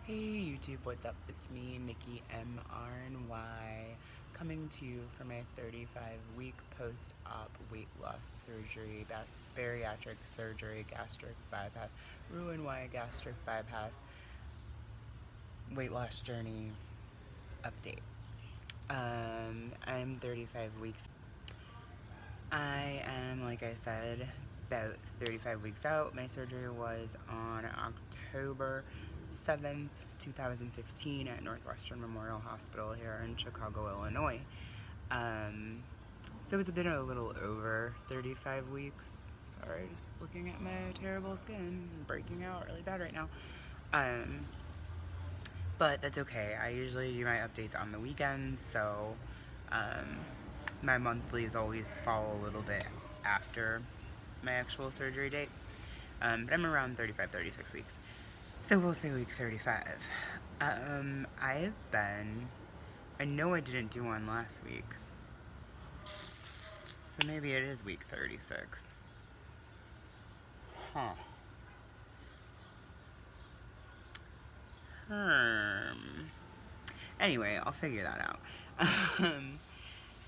Hey YouTube, what's up? It's me, Nikki MRNY, coming to you for my 35-week post-op weight loss surgery, bariatric surgery, gastric bypass, Roux-en-Y gastric bypass, weight loss journey update. I'm 35 weeks. I am, like I said, about 35 weeks out. My surgery was on October 7th, 2015 at Northwestern Memorial Hospital here in Chicago, Illinois. So it's been a little over 35 weeks. Sorry, just looking at my terrible skin, breaking out really bad right now. But that's okay. I usually do my updates on the weekends, so my monthlies always fall a little bit after my actual surgery date. But I'm around 35, 36 weeks. So we'll say week 35. I know I didn't do one last week. So maybe it is week 36. Huh. Anyway, I'll figure that out.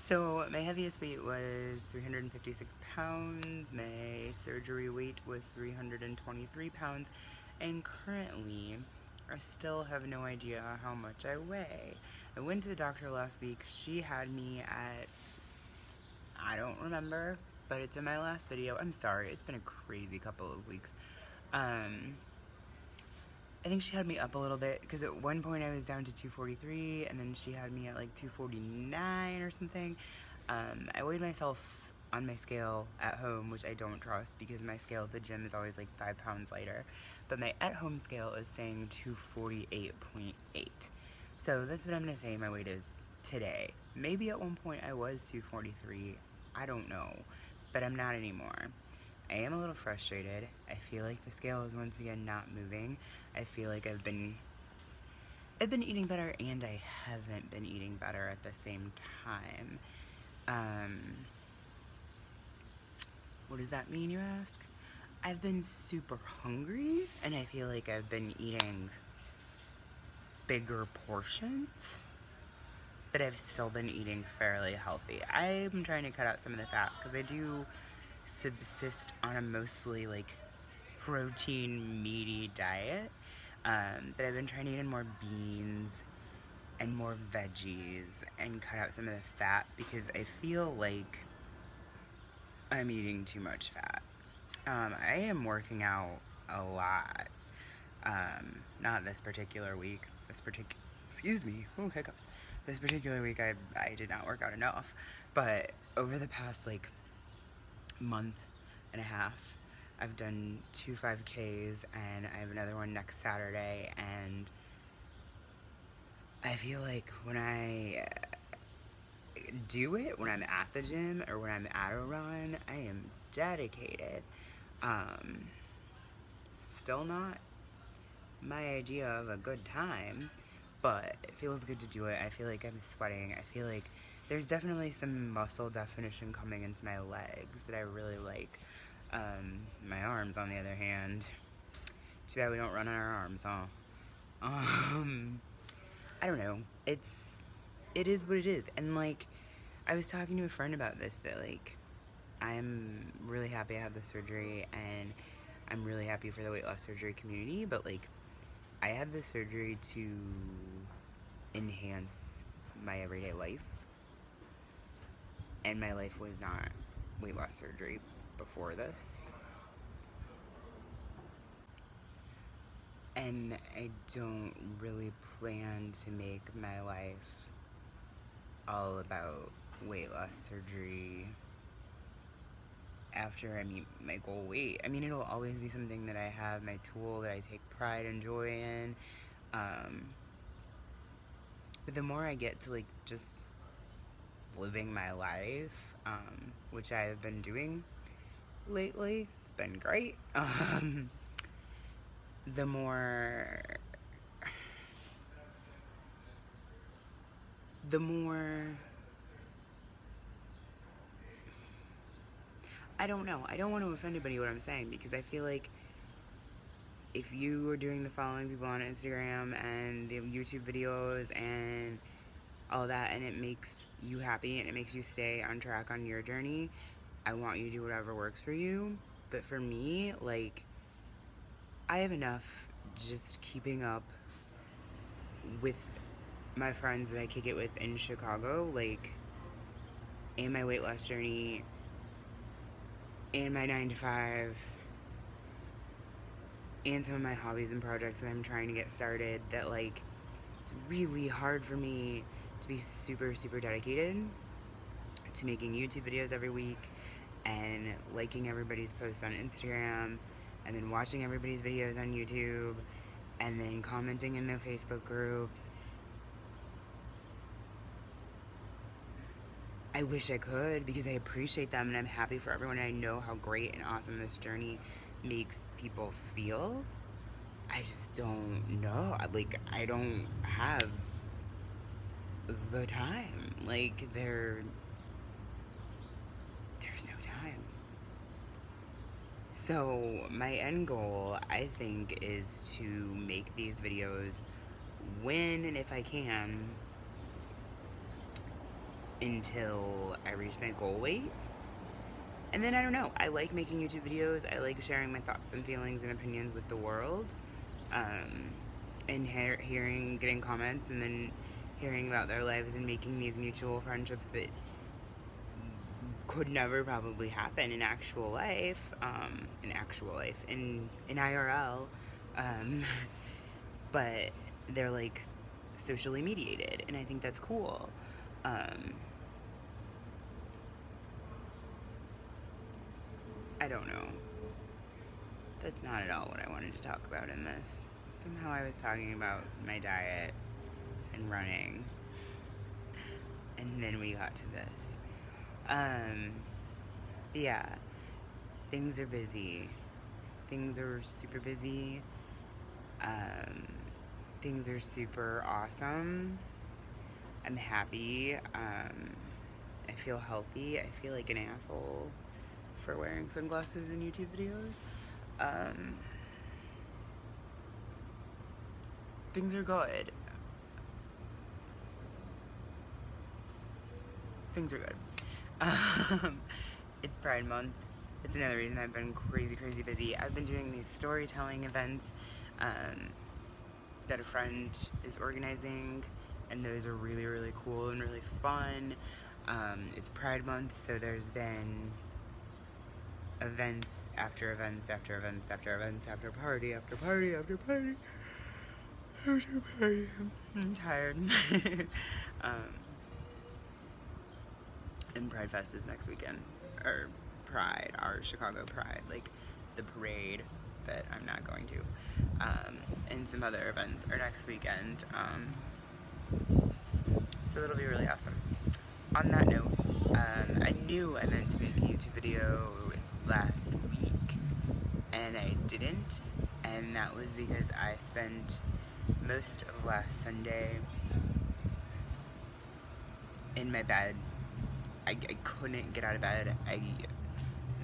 So my heaviest weight was 356 pounds, my surgery weight was 323 pounds, and currently I still have no idea how much I weigh. I went to the doctor last week. She had me at, I don't remember, but it's in my last video. I'm sorry, it's been a crazy couple of weeks. I think she had me up a little bit because at one point I was down to 243 and then she had me at like 249 or something. I weighed myself on my scale at home, which I don't trust because my scale at the gym is always like 5 pounds lighter. But my at-home scale is saying 248.8. So that's what I'm going to say my weight is today. Maybe at one point I was 243. I don't know. But I'm not anymore. I am a little frustrated. I feel like the scale is once again not moving. I feel like I've been eating better and I haven't been eating better at the same time. What does that mean, you ask? I've been super hungry and I feel like I've been eating bigger portions, but I've still been eating fairly healthy. I'm trying to cut out some of the fat because I do subsist on a mostly like protein meaty diet, but I've been trying to eat in more beans and more veggies and cut out some of the fat because I feel like I'm eating too much fat. I am working out a lot. Not this particular week. Excuse me, oh, hiccups. This particular week I did not work out enough, but over the past like month and a half, I've done 2 5Ks and I have another one next Saturday, and I feel like when I do it, when I'm at the gym or when I'm at a run, I am dedicated. Still not my idea of a good time, but it feels good to do it. I feel like I'm sweating. I feel like there's definitely some muscle definition coming into my legs that I really like. My arms, on the other hand, too bad we don't run on our arms, huh? I don't know. It is what it is. And like, I was talking to a friend about this, that like, I'm really happy I had the surgery and I'm really happy for the weight loss surgery community, but like, I had the surgery to enhance my everyday life, and my life was not weight loss surgery before this. And I don't really plan to make my life all about weight loss surgery after I meet my goal weight. I mean, it'll always be something that I have, my tool that I take pride and joy in. But the more I get to like just living my life, which I've been doing lately, it's been great. The more I don't know. I don't want to offend anybody what I'm saying, because I feel like if you are doing the following people on Instagram and the YouTube videos and all that, and it makes you happy and it makes you stay on track on your journey, I want you to do whatever works for you. But for me, like, I have enough just keeping up with my friends that I kick it with in Chicago, like, and my weight loss journey, and my 9 to 5, and some of my hobbies and projects that I'm trying to get started, that, like, it's really hard for me to be super, super dedicated to making YouTube videos every week and liking everybody's posts on Instagram and then watching everybody's videos on YouTube and then commenting in their Facebook groups. I wish I could, because I appreciate them and I'm happy for everyone. I know how great and awesome this journey makes people feel. I just don't know. Like, I don't have the time. Like, there's no time. So my end goal, I think, is to make these videos when and if I can until I reach my goal weight. And then, I don't know, I like making YouTube videos. I like sharing my thoughts and feelings and opinions with the world. And getting comments and then hearing about their lives and making these mutual friendships that could never probably happen in actual life, in IRL, but they're, like, socially mediated, and I think that's cool. I don't know. That's not at all what I wanted to talk about in this. Somehow I was talking about my diet and running, and then we got to this. Yeah, things are busy. Things are super busy. Things are super awesome. I'm happy. I feel healthy. I feel like an asshole for wearing sunglasses in YouTube videos. Things are good. Things are good. It's Pride Month. It's another reason I've been crazy, crazy busy. I've been doing these storytelling events that a friend is organizing, and those are really, really cool and really fun. It's Pride Month, so there's been events after events after events after events after party after party after party after party. I'm tired. And Pride Fest is next weekend, or Pride, our Chicago Pride, like the parade that I'm not going to, and some other events are next weekend, so it'll be really awesome. On that note, I knew I meant to make a YouTube video last week, and I didn't, and that was because I spent most of last Sunday in my bed. I couldn't get out of bed.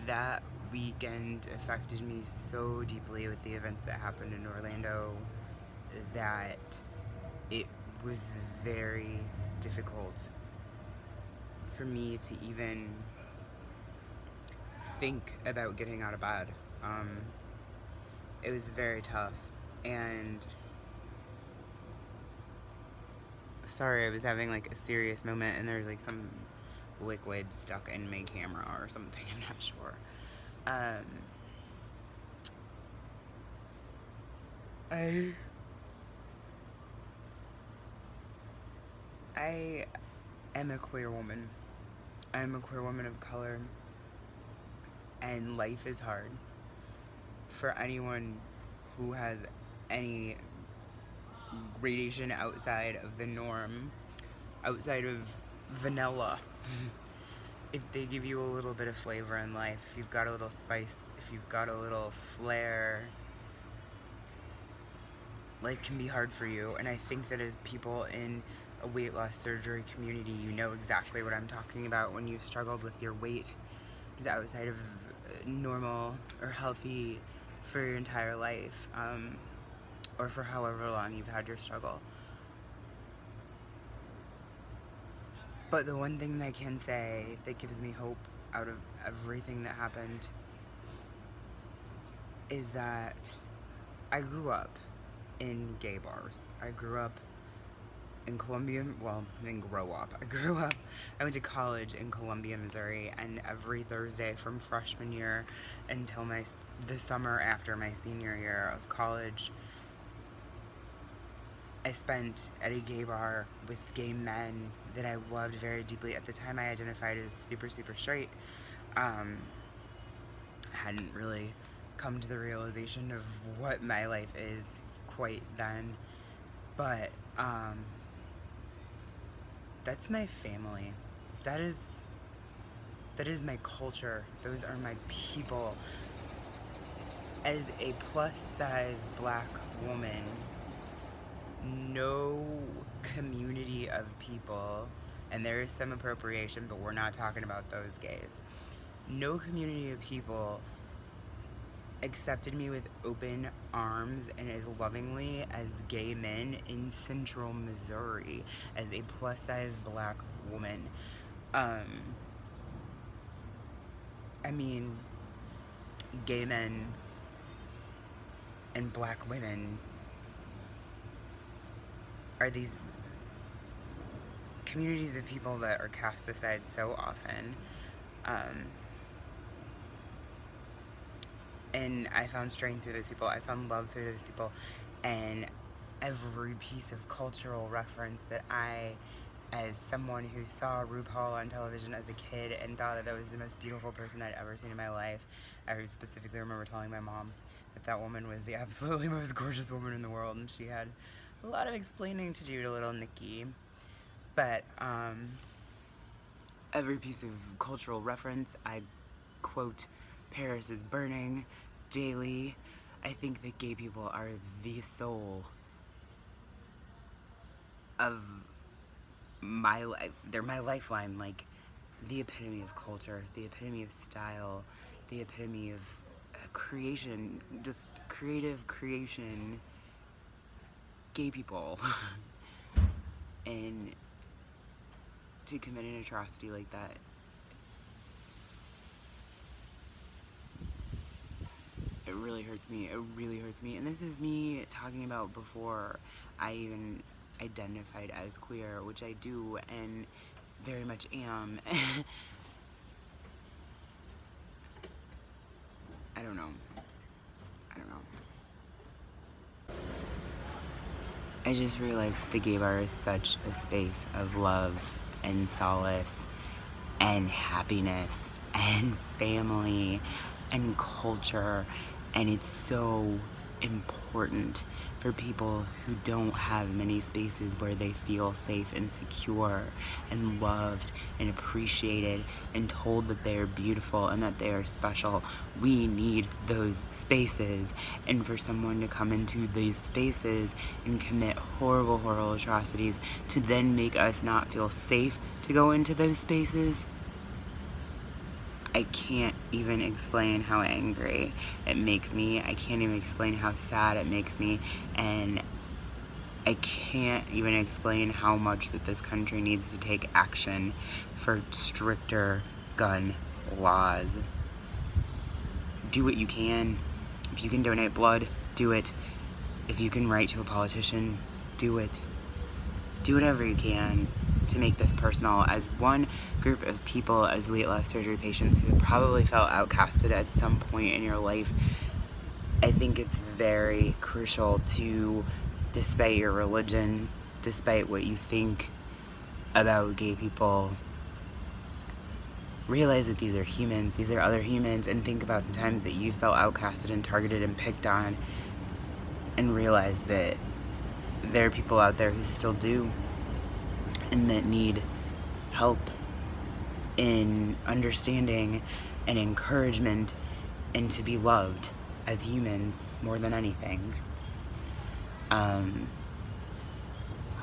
That weekend affected me so deeply with the events that happened in Orlando that it was very difficult for me to even think about getting out of bed. It was very tough, and sorry, I was having, like, a serious moment, and there's, like, some liquid stuck in my camera or something, I'm not sure. I am a queer woman. I'm a queer woman of color, and life is hard for anyone who has any gradation outside of the norm, outside of vanilla. If they give you a little bit of flavor in life, if you've got a little spice, if you've got a little flair, life can be hard for you. And I think that as people in a weight loss surgery community, you know exactly what I'm talking about when you've struggled with your weight just outside of normal or healthy for your entire life, or for however long you've had your struggle. But the one thing that I can say that gives me hope out of everything that happened is that I grew up in gay bars. I grew up in Columbia, well, I didn't grow up. I went to college in Columbia, Missouri, and every Thursday from freshman year until the summer after my senior year of college, I spent at a gay bar with gay men that I loved very deeply. At the time, I identified as super, super straight. Hadn't really come to the realization of what my life is quite then. But, that's my family. That is my culture. Those are my people. As a plus-size black woman, no community of people, and there is some appropriation, but we're not talking about those gays. No community of people accepted me with open arms and as lovingly as gay men in central Missouri as a plus-size black woman. I mean, gay men and black women are these communities of people that are cast aside so often. And I found strength through those people. I found love through those people. And every piece of cultural reference that I, as someone who saw RuPaul on television as a kid and thought that was the most beautiful person I'd ever seen in my life, I specifically remember telling my mom that woman was the absolutely most gorgeous woman in the world, and she had a lot of explaining to do to little Nikki. But every piece of cultural reference, I quote Paris is Burning daily. I think that gay people are the soul of my life. They're my lifeline, like the epitome of culture, the epitome of style, the epitome of creation, just creative creation, gay people. And to commit an atrocity like that, it really hurts me. It really hurts me. And this is me talking about before I even identified as queer, which I do and very much am. I don't know. I just realized that the gay bar is such a space of love and solace and happiness and family and culture, and it's so important for people who don't have many spaces where they feel safe and secure and loved and appreciated and told that they are beautiful and that they are special. We need those spaces, and for someone to come into these spaces and commit horrible, horrible atrocities to then make us not feel safe to go into those spaces, I can't even explain how angry it makes me. I can't even explain how sad it makes me. And I can't even explain how much that this country needs to take action for stricter gun laws. Do what you can. If you can donate blood, do it. If you can write to a politician, do it. Do whatever you can to make this personal. As one group of people, as weight loss surgery patients who probably felt outcasted at some point in your life, I think it's very crucial to, despite your religion, despite what you think about gay people, realize that these are humans, these are other humans, and think about the times that you felt outcasted and targeted and picked on, and realize that there are people out there who still do, and that need help in understanding and encouragement and to be loved as humans more than anything.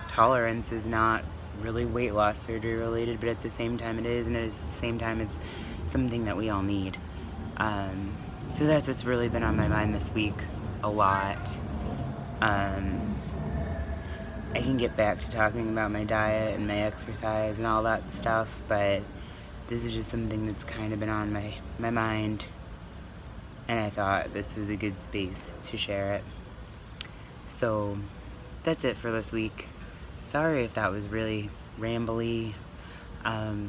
Tolerance is not really weight loss surgery related, but at the same time it is, and at the same time it's something that we all need. So that's what's really been on my mind this week a lot. I can get back to talking about my diet and my exercise and all that stuff, but this is just something that's kind of been on my mind, and I thought this was a good space to share it. So that's it for this week. Sorry if that was really rambly.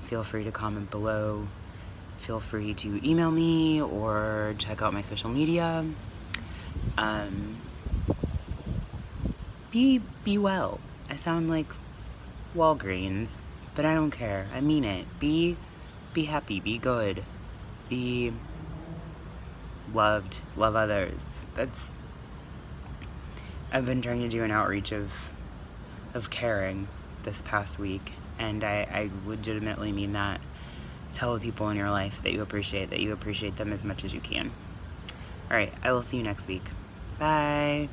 Feel free to comment below. Feel free to email me or check out my social media. Be well. I sound like Walgreens, but I don't care. I mean it. Be happy. Be good. Be loved. Love others. I've been trying to do an outreach of caring this past week, and I legitimately mean that. Tell the people in your life that you appreciate them as much as you can. Alright, I will see you next week. Bye!